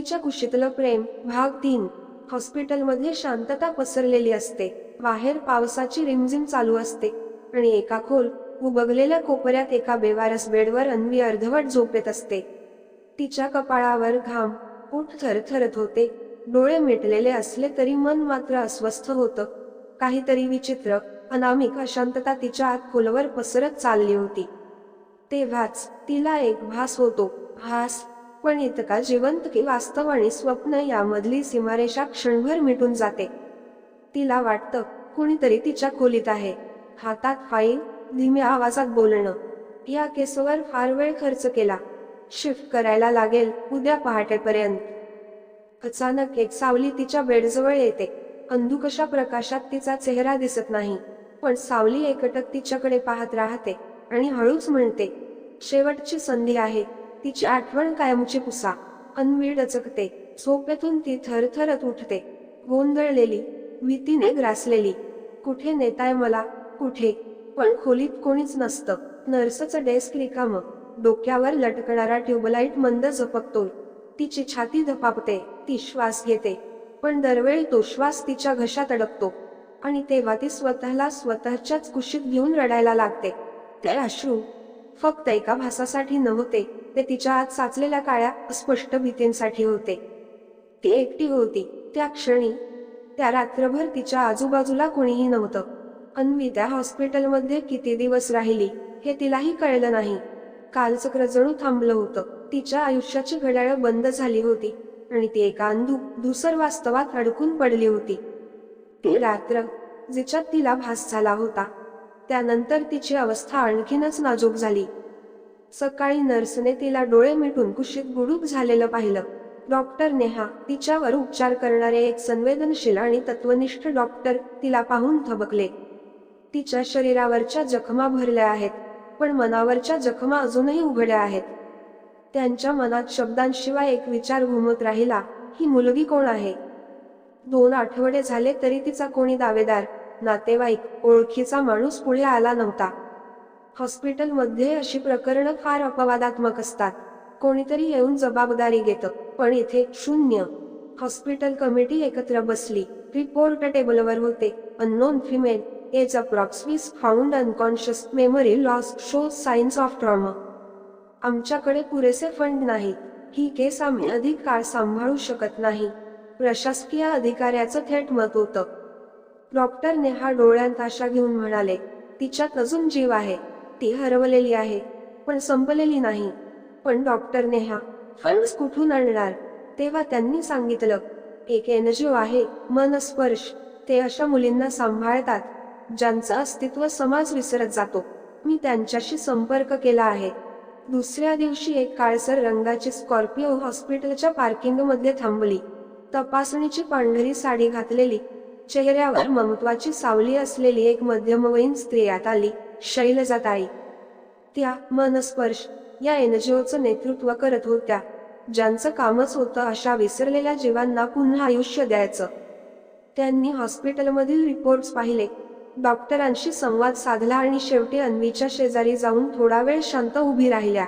मुलीच्या कुशीतलं प्रेम भाग 3। हॉस्पिटलमध्ये शांतता पसरलेली असते। बाहेर पावसाची रिमझिम चालू असते आणि एका खोल उबगलेल्या कोपऱ्यात एका बेवारस बेडवर अन्वी अर्धवट झोपेत असते। तिच्या कपाळावर घाम, ओठ थरथरत होते, डोळे मिटलेले असले तरी मन मात्र अस्वस्थ होतं। काहीतरी विचित्र, अनामिक अशांतता तिच्या आत खोलवर पसरत चालली होती। तेव्हाच तिला एक भास होतो, भास पण इतका जिवंत की वास्तव आणि स्वप्न यामधली सीमारेषा क्षणभर मिटून जाते। तिला वाटतं कुणीतरी तिच्या खोलीत आहे। हातात फाईल, धीम्या आवाजात बोलणं, या केसवर फार वेळ खर्च केला, शिफ्ट करायला लागेल उद्या पहाटेपर्यंत। अचानक एक सावली तिच्या बेडजवळ येते। अंधुकशा प्रकाशात तिचा चेहरा दिसत नाही, पण सावली एकटक तिच्याकडे पाहत राहते आणि हळूच म्हणते, शेवटची संधी आहे, तिची आठवण कायमची पुसा। अन्वी डचकते, झोपेतून ती थरथरत उठते, गोंधळलेली, भीतीने ग्रासलेली। कुठे नेताय मला, कुठे? पण खोलीत कोणीच नसतं। नर्सचं डेस्क रिकामं, डोक्यावर लटकणारा ट्यूबलाईट मंद झपकतो। तिची छाती धपापते, ती श्वास घेते, पण दरवेळी तो श्वास तिच्या घशात अडकतो आणि तेव्हा ती स्वतःला स्वतःच्याच कुशीत घेऊन रडायला लागते। ते अश्रू फक्त एका भासासाठी नव्हते, ते तिच्या आत साचलेल्या काळ्या अस्पष्ट भीतींसाठी होते। ती एकटी होती त्या क्षणी, त्या रात्रभर तिच्या आजूबाजूला कोणीही नव्हतं। अन्वी त्या हॉस्पिटलमध्ये किती दिवस राहिली हे तिलाही कळलं नाही। कालचक्र जणू थांबलं होतं, तिच्या आयुष्याची घड्याळं बंद झाली होती आणि ती एका धूसर वास्तवात अडकून पडली होती। ती रात्र जिच्यात तिला भास झाला होता, त्यानंतर तिची अवस्था आणखीनच नाजूक झाली। सकाळी नर्सने तिला डोळे मिटून कुशीत गुडूप झालेलं पाहिलं। डॉक्टर नेहा, तिच्यावर उपचार करणारे एक संवेदनशील आणि तत्वनिष्ठ डॉक्टर, तिला पाहून थबकले। तिच्या शरीरावरच्या जखमा भरल्या आहेत, पण मनावरच्या जखमा अजूनही उघड्या आहेत। त्यांच्या मनात शब्दांशिवाय एक विचार घुमत राहिला, ही मुलगी कोण आहे? 2 आठवडे झाले तरी तिचा कोणी दावेदार, नातेवाईक, ओळखीचा माणूस पुढे आला नव्हता। हॉस्पिटलमध्ये अशी प्रकरणं फार अपवादात्मक असतात, कोणीतरी येऊन जबाबदारी घेतं, पण इथे शून्य। हॉस्पिटल कमिटी एकत्र बसली, रिपोर्ट टेबलवर होते, unknown female, age approx found unconscious, memory loss, shows signs of trauma. आमच्याकडे पुरेसे फंड नाहीत, ही केस आम्ही अधिक काळ सांभाळू शकत नाही, प्रशासकीय अधिकाऱ्याचं थेट मत होतं। डॉक्टर नेहा डोळ्यांत आशा घेऊन म्हणाले, तिच्यात अजून जीव आहे, ती हरवलेली आहे, पण संपलेली नाही। पण डॉक्टर नेहा, फंड्स कुठून आणणार? तेव्हा त्यांनी सांगितलं, एक एनजीओ आहे, मनस्पर्श, ते अशा मुलींना सांभाळतात ज्यांचं अस्तित्व समाज विसरत जातो। मी त्यांच्याशी संपर्क केला आहे। दुसऱ्या दिवशी एक काळसर रंगाची स्कॉर्पिओ हॉस्पिटलच्या पार्किंगमध्ये थांबली। तपासणीची पांढरी साडी घातलेली, चेहऱ्यावर ममत्वाची सावली असलेली एक मध्यमवयीन स्त्री आत आली, शैलजाताई। त्या मनस्पर्श या एनजीओचं नेतृत्व करत होत्या, ज्यांचं कामच होतं अशा विसरलेल्या जीवांना पुन्हा आयुष्य द्यायचं। त्यांनी हॉस्पिटलमधील रिपोर्ट्स पाहिले, डॉक्टरांशी संवाद साधला आणि शेवटी अन्वीच्या शेजारी जाऊन थोडा वेळ शांत उभी राहिल्या।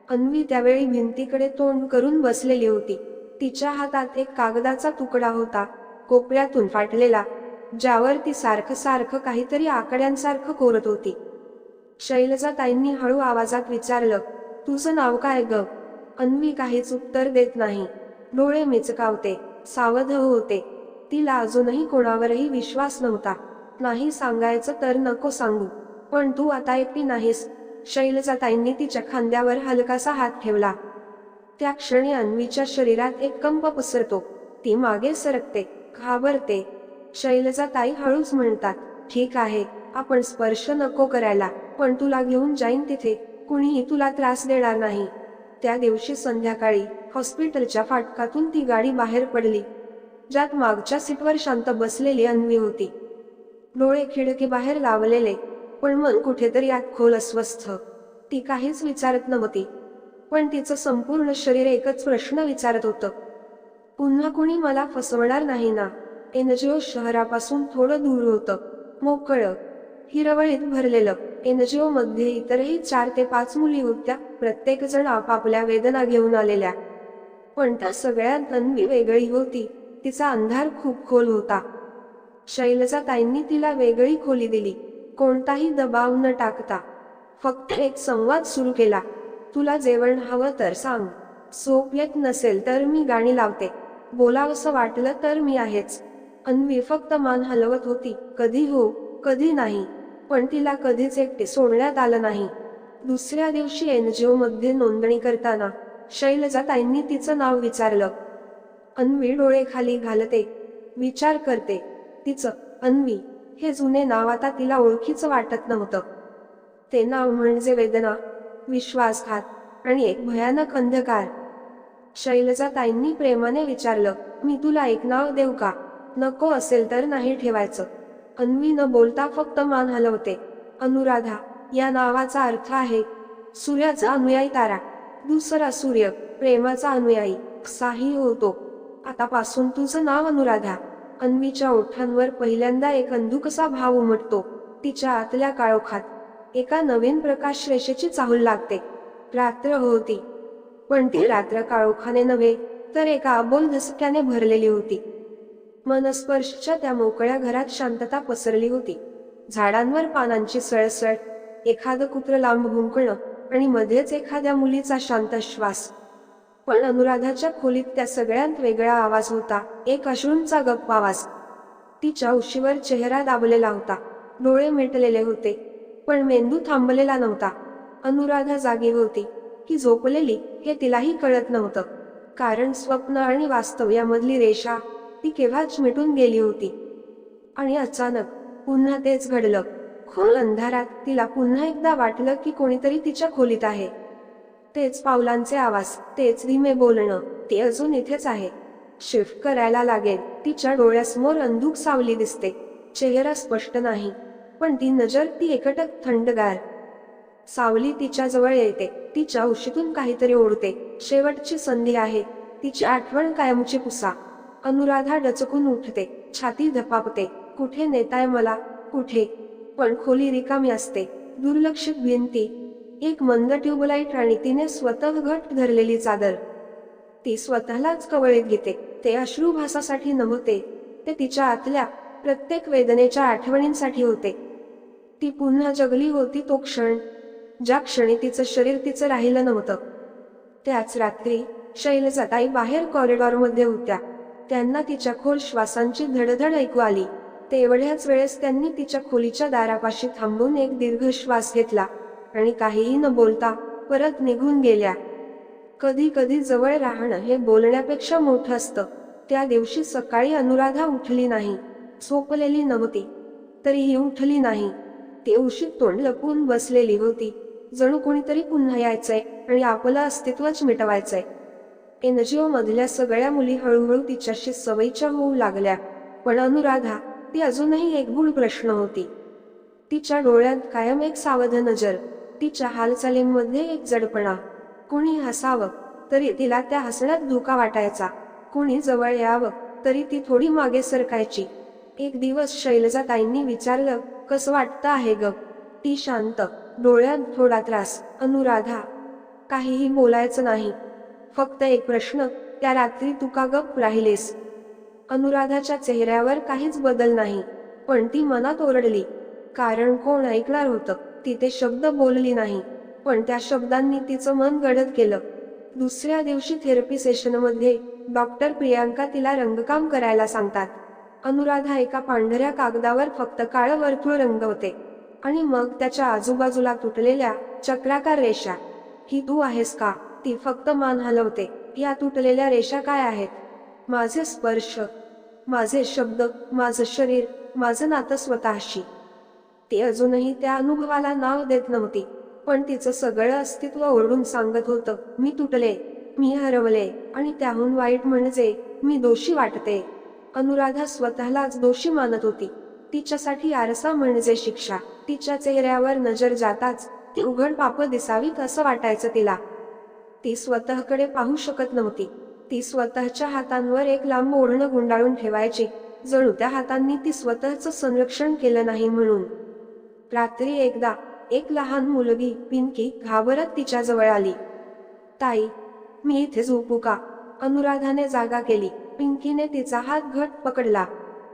अन्वी त्यावेळी भिंतीकडे तोंड करून बसलेली होती। तिच्या हातात एक कागदाचा तुकडा होता, कोपऱ्यातून फाटलेला, ज्यावर ती सारखं काहीतरी आकड्यांसारखं कोरत होती। शैलजाताईंनी हळू आवाजात विचारलं, तुझं नाव काय ग? अन्वी काहीच उत्तर देत नाही, डोळे मिचकावते, सावध होते। तिला अजूनही कोणावरही विश्वास नव्हता। नाही सांगायचं तर नको सांगू, पण तू आता एकटी नाहीस। शैलजाताईंनी तिच्या खांद्यावर हलकासा हात ठेवला। त्या क्षणी अन्वीच्या शरीरात एक कंप पसरतो, ती मागे सरकते, घाबरते। शैलजाताई हळूच म्हणतात, ठीक आहे, आपण स्पर्श नको करायला, पण तुला घेऊन जाईन तिथे, कुणीही तुला त्रास देणार नाही। त्या दिवशी संध्याकाळी हॉस्पिटलच्या फाटकातून ती गाडी बाहेर पडली, ज्यात मागच्या सीटवर शांत बसलेली अन्वी होती। डोळे खिडकी बाहेर लावलेले, पण मन कुठेतरी आत खोल अस्वस्थ। ती काहीच विचारत नव्हती, पण तिचं संपूर्ण शरीर एकच प्रश्न विचारत होतं, पुन्हा कुणी मला फसवणार नाही ना? एनजीओ शहरापासून थोडं दूर होतं, मोकळं, हिरवळीत भरलेलं। एनजीओ मध्ये इतरही 4 ते 5 मुली होत्या, प्रत्येकजण आपापल्या वेदना घेऊन आलेल्या। पण त्या सगळ्यात अन्वी वेगळी होती. तिचा अंधार खूप खोल होता. शैलजाताईंनी तिला वेगळी खोली दिली, कोणताही दबाव न टाकता. फक्त एक संवाद सुरू केला. तुला जेवण हवं तर सांग, झोप येत नसेल तर मी गाणी लावते, बोलावंसं वाटलं तर मी आहेच. अन्वी फक्त मान हलवत होती, कधी हो कधी नाही, पण तिला कधीच एकटे सोडण्यात आलं नाही. दुसऱ्या दिवशी NGO मध्ये नोंदणी करताना शैलजाताईंनी तिचं नाव विचारलं. अन्वी डोळे खाली घालते, विचार करते. तिचं अन्वी हे जुने नाव आता तिला ओळखीचं वाटत नव्हतं. ते नाव म्हणजे वेदना, विश्वासघात आणि एक भयानक अंधकार. शैलजाताईंनी प्रेमाने विचारलं, मी तुला एक नाव देऊ का? नको असेल तर नाही ठेवायचं. अन्वी न बोलता फक्त मान हलवते. अनुराधा या नावाचा अर्थ आहे सूर्याचा अनुयायी तारा. दुसरा सूर्य, प्रेमाचा अनुयायी, साही होतो. आतापासून तुझं नाव अनुराधा. अन्वीच्या ओठांवर पहिल्यांदा एक अंधुकसा भाव उमटतो. तिच्या आतल्या काळोखात एका नवीन प्रकाश रेषेची चाहूल लागते. रात्र होती, पण ती रात्र काळोखाने नव्हे तर एका अबोल धसक्याने भरलेली होती. मनस्पर्शच्या त्या मोकळ्या घरात शांतता पसरली होती. झाडांवर पानांची सळसळ, एखादं कुत्रं लांब भुंकणं आणि मध्येच एखाद्या मुलीचा शांत श्वास. पण अनुराधाच्या खोलीत त्या सगळ्यात वेगळा आवाज होता, एक अश्रूंचा गप्प आवाज. तिच्या उशीवर चेहरा दाबलेला होता, डोळे मिटलेले होते, पण मेंदू थांबलेला नव्हता. अनुराधा जागी होती की झोपलेली हे तिलाही कळत नव्हतं, कारण स्वप्न आणि वास्तव यामधली रेषा ती केव्हाच मिटून गेली होती. आणि अचानक पुन्हा तेच घडलं. खोल अंधारात तिला पुन्हा एकदा वाटलं की कोणीतरी तिच्या खोलीत आहे. तेच पावलांचे आवाज, तेच धीमे बोलणं, ते अजून इथेच आहे. शिफ्ट करायला लागेल. तिच्या डोळ्यासमोर अंधुक सावली दिसते. चेहरा स्पष्ट नाही, पण ती नजर, ती एकटक थंडगार सावली तिच्या जवळ येते. तिच्या उशीतून काहीतरी ओढते. शेवटची संधी आहे. तिची आठवण कायमची पुसा. अनुराधा डचकून उठते, छाती धपापते. कुठे नेताय मला, कुठे? पण खोली रिकामी असते. दुर्लक्षित भिंती, एक मंद ट्यूबलाईट आणि तिने स्वतः घट्ट धरलेली चादर. ती स्वतःलाच कवळीत घेते. ते अश्रुभासासाठी नव्हते, ते तिच्या आतल्या प्रत्येक वेदनेच्या आठवणींसाठी होते. ती पुन्हा जगली होती तो क्षण, ज्या क्षणी तिचं शरीर तिचं राहिलं नव्हतं. त्याच रात्री शैलजाताई बाहेर कॉरिडॉरमध्ये होत्या. त्यांना तिच्या खोल श्वासांची धडधड ऐकू आली. तेवढ्याच वेळेस त्यांनी तिच्या खोलीच्या दारापाशी थांबून एक दीर्घ श्वास घेतला आणि काहीही न बोलता परत निघून गेल्या. कधी कधी जवळ राहणं हे बोलण्यापेक्षा मोठं असतं. त्या दिवशी सकाळी अनुराधा उठली नाही. झोपलेली नव्हती, तरीही उठली नाही. ती उशीत तोंड लपवून बसलेली होती, जणू कोणीतरी पुन्हा यायचंय आणि आपलं अस्तित्वच मिटवायचंय. NGO मधल्या सगळ्या मुली हळूहळू तिच्याशी सवयीच्या होऊ लागल्या, पण अनुराधा, ती अजूनही एक गूढ प्रश्न होती. तिच्या डोळ्यात कायम एक सावध नजर, तिच्या हालचालींमध्ये एक जडपणा. कोणी हसावं तरी तिला त्या हसण्यात धोका वाटायचा. कोणी जवळ यावं तरी ती थोडी मागे सरकायची. एक दिवस शैलजाताईंनी विचारलं, कसं वाटतं आहे ग? ती शांत, डोळ्यात थोडा त्रास. अनुराधा, काहीही बोलायचं नाही, फक्त एक प्रश्न, त्या रात्री तू का गप्प राहिलेस? अनुराधाच्या चेहऱ्यावर काहीच बदल नाही, पण ती मनात ओरडली. कारण कोण ऐकणार होतं? ती ते शब्द बोलली नाही, पण त्या शब्दांनी तिचं मन गडद केलं. दुसऱ्या दिवशी थेरपी सेशनमध्ये डॉक्टर प्रियांका तिला रंगकाम करायला सांगतात. अनुराधा एका पांढऱ्या कागदावर फक्त काळं वर्तुळ रंगवते आणि मग त्याच्या आजूबाजूला तुटलेल्या चक्राकार रेषा. ही तू आहेस का? ती फक्त मान हलवते. या तुटलेल्या रेषा काय आहेत? माझे स्पर्श, माझे शब्द, माझं शरीर, माझं नातं स्वतःशी. ती अजूनही त्या अनुभवाला नाव देत नव्हती, पण तिचं सगळं अस्तित्व ओरडून सांगत होतं, मी तुटले, मी हरवले, आणि त्याहून वाईट म्हणजे मी दोषी वाटते. अनुराधा स्वतःलाच दोषी मानत होती. तिच्यासाठी आरसा म्हणजे शिक्षा. तिच्या चेहऱ्यावर नजर जाताच ती उघड पापं दिसावीत असं वाटायचं तिला. ती स्वतःकडे पाहू शकत नव्हती. ती स्वतःच्या हातांवर एक लांब ओढणं गुंडाळून ठेवायची, जणू त्या हातांनी ती स्वतःचं संरक्षण केलं नाही म्हणून. रात्री एकदा एक लहान मुलगी, पिंकी, घाबरत तिच्याजवळ आली. ताई, मी इथे झोपू का? अनुराधाने जागा केली. पिंकीने तिचा हात घट पकडला.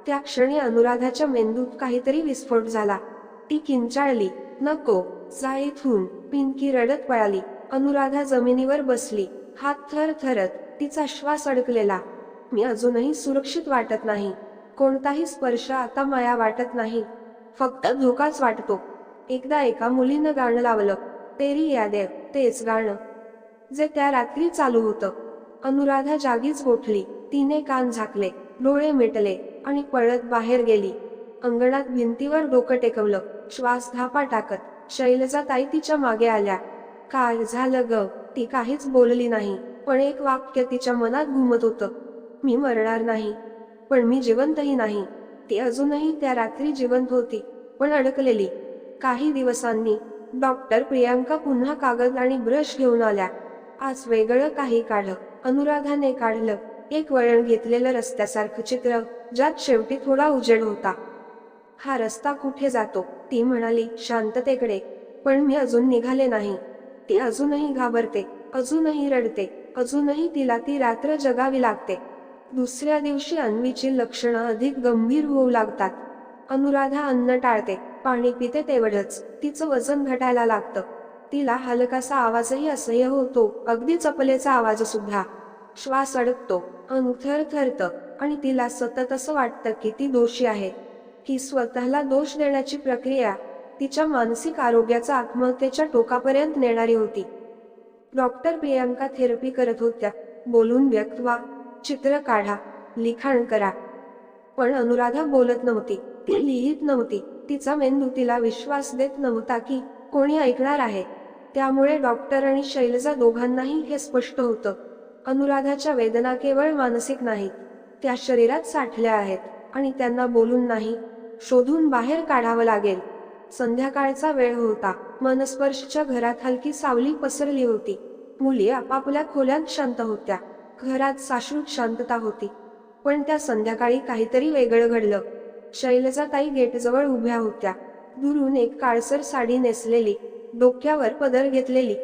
त्या क्षणी अनुराधाच्या मेंदूत काहीतरी विस्फोट झाला. ती किंचाळली, नको, जा इथून. पिंकी रडत पळाली. अनुराधा जमिनीवर बसली, हात थरथरत, तिचा श्वास अडकलेला. मी अजूनही सुरक्षित वाटत नाही. कोणताही स्पर्श आता माया वाटत नाही. फक्त धोकाच वाटतो. एकदा एका मुलीनं गाणं लावलं, तेरी यादें, तेच गाणं जे त्या रात्री चालू होतं. अनुराधा जागीच गोठली. तिने कान झाकले, डोळे मिटले आणि पळत बाहेर गेली. अंगणात भिंतीवर डोकं टेकवलं, श्वास धापा टाकत शैलजाताई तिच्या मागे आल्या. काय झालं ग? ती काहीच बोलली नाही, पण एक वाक्य तिच्या मनात घुमत होतं, मी मरणार नाही, पण मी जिवंतही नाही. ती अजूनही त्या रात्री जिवंत होती, पण अडकलेली. काही दिवसांनी डॉक्टर प्रियांका पुन्हा कागद आणि ब्रश घेऊन आल्या. आज वेगळं काही काढ. अनुराधाने काढलं, एक वळण घेतलेलं रस्त्यासारखं चित्र, ज्यात शेवटी थोडा उजेड होता. हा रस्ता कुठे जातो? ती म्हणाली, शांततेकडे. पण मी अजून निघाले नाही. ती अजूनही घाबरते, अजूनही रडते, अजूनही तिला ती रात्र जगावी लागते. दुसऱ्या दिवशी अन्वीची लक्षणं अधिक गंभीर होऊ लागतात. अनुराधा अन्न टाळते, पाणी पिते तेवढंच. तिचं वजन घटायला लागतं. तिला हलकासा आवाजही असह्य होतो, अगदी चपलेचा आवाज सुद्धा. श्वास अडकतो, अंग थरथरतं आणि तिला सतत असं वाटतं की ती दोषी आहे. ही स्वतःला दोष देण्याची प्रक्रिया तिच्या मानसिक आरोग्याचा आत्महत्येच्या टोकापर्यंत नेणारी होती. डॉक्टर प्रियांका थेरपी करत होत्या. बोलून व्यक्त व्हा, चित्र काढा, लिखाण करा. पण अनुराधा बोलत नव्हती, ती लिहित नव्हती. तिचा मेंदू तिला विश्वास देत नव्हता की कोणी ऐकणार आहे. त्यामुळे डॉक्टर आणि शैलजा दोघांनाही हे स्पष्ट होतं, अनुराधाच्या वेदना केवळ मानसिक नाहीत, त्या शरीरात साठल्या आहेत आणि त्यांना बोलून नाही, शोधून बाहेर काढावं लागेल. संध्याकाळचा वेळ होता. मनस्पर्शच्या घरात हलकी सावली पसरली होती. मुली आपापल्या खोल्यात शांत होत्या. घरात शाश्वत शांतता होती. पण त्या संध्याकाळी काहीतरी वेगळं घडलं. शैलजाताई गेटजवळ उभ्या होत्या. दुरून एक काळसर साडी नेसलेली, डोक्यावर पदर घेतलेली,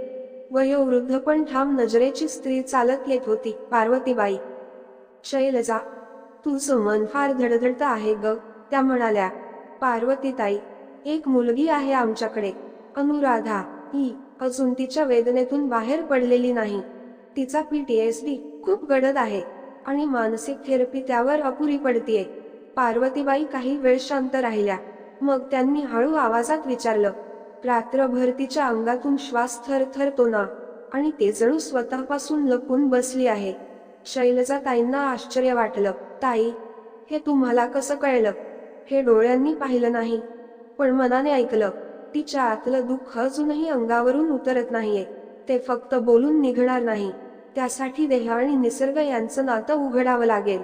वयोवृद्ध पण ठाम नजरेची स्त्री चालत येत होती. पार्वतीबाई. शैलजा, तुझं मन फार धडधडतं आहे ग, त्या म्हणाल्या. पार्वतीताई, एक मुलगी आहे आमच्याकडे. अनुराधा ही अजून तिच्या वेदनेतून बाहेर पडलेली नाही. तिचा PTSD खूप गडद आहे आणि मानसिक थेरपी त्यावर अपुरी पडतीये. पार्वतीबाई काही वेळ शांत राहिल्या. मग त्यांनी हळू आवाजात विचारलं, रात्रभर तिच्या अंगातून श्वास थरथरतो ना? आणि ते जणू स्वतःपासून लपून बसली आहे. शैलजाताईंना आश्चर्य वाटलं. ताई, हे तुम्हाला कसं कळलं? हे डोळ्यांनी पाहिलं नाही, पण मनाने ऐकलं. तिच्या आतलं दुःख अजूनही अंगावरून उतरत नाहीये. ते फक्त बोलून निघणार नाही. त्यासाठी देह आणि निसर्ग यांचं नातं उघडावं लागेल.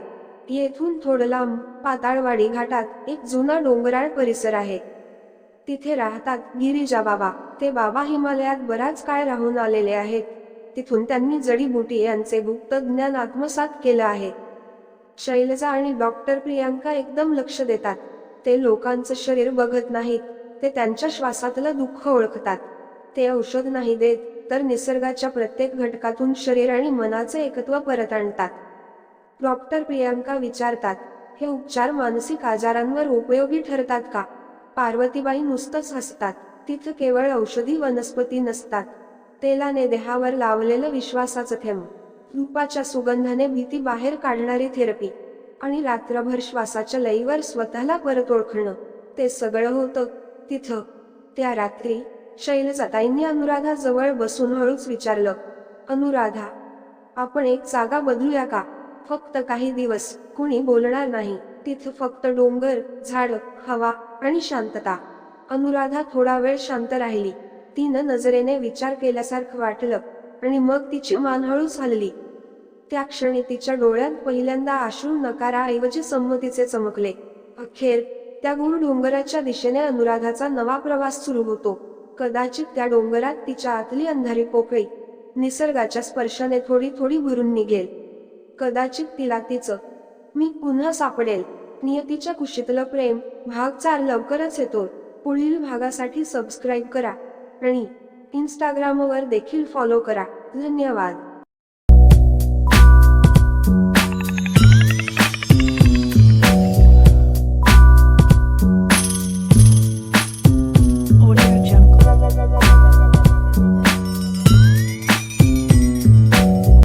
येथून थोडं लांब पाताळवाडी घाटात एक जुना डोंगराळ परिसर आहे. तिथे राहतात गिरिजा बाबा. ते बाबा हिमालयात बराच काळ राहून आलेले आहेत. तिथून त्यांनी जडीबुटी यांचे गुप्त ज्ञान आत्मसात केलं आहे. शैलजा आणि डॉक्टर प्रियांका एकदम लक्ष देतात. ते लोकांचं शरीर बघत नाहीत, ते त्यांच्या श्वासातलं दुःख ओळखतात. ते औषध नाही देत, तर निसर्गाच्या प्रत्येक घटकातून शरीर आणि मनाचे एकत्व परत आणतात. डॉक्टर प्रियांका विचारतात, हे उपचार मानसिक आजारांवर उपयोगी ठरतात का? पार्वतीबाई नुसतंच हसतात. तिथं केवळ औषधी वनस्पती नसतात. तेलाने देहावर लावलेलं विश्वासाचं थेंब, रूपाच्या सुगंधाने भीती बाहेर काढणारी थेरपी आणि रात्रभर श्वासाच्या लयीवर स्वतःला परत ओळखणं, ते सगळं होतं तिथं. त्या रात्री शैलजाताईंनी अनुराधा जवळ बसून हळूच विचारलं, अनुराधा, आपण एक जागा बदलूया का? फक्त काही दिवस. कुणी बोलणार नाही. तिथं फक्त डोंगर, झाड, हवा आणि शांतता. अनुराधा थोडा वेळ शांत राहिली. तिनं नजरेने विचार केल्यासारखं वाटलं आणि मग तिची मान हळूच हलली. त्या क्षणी तिच्या डोळ्यात पहिल्यांदा अश्रू नकाराऐवजी संमतीचे चमकले. अखेर त्या गुर डोंगराच्या दिशेने अनुराधाचा नवा प्रवास सुरू होतो. कदाचित त्या डोंगरात तिच्या आतली अंधारी पोकळी निसर्गाच्या स्पर्शाने थोडी थोडी भरून निघेल. कदाचित तिला तिचं मी पुन्हा सापडेल. नियतीच्या कुशीतलं प्रेम भाग 4 लवकरच येतो. पुढील भागासाठी सबस्क्राईब करा आणि इंस्टाग्रामवर देखील फॉलो करा. धन्यवाद.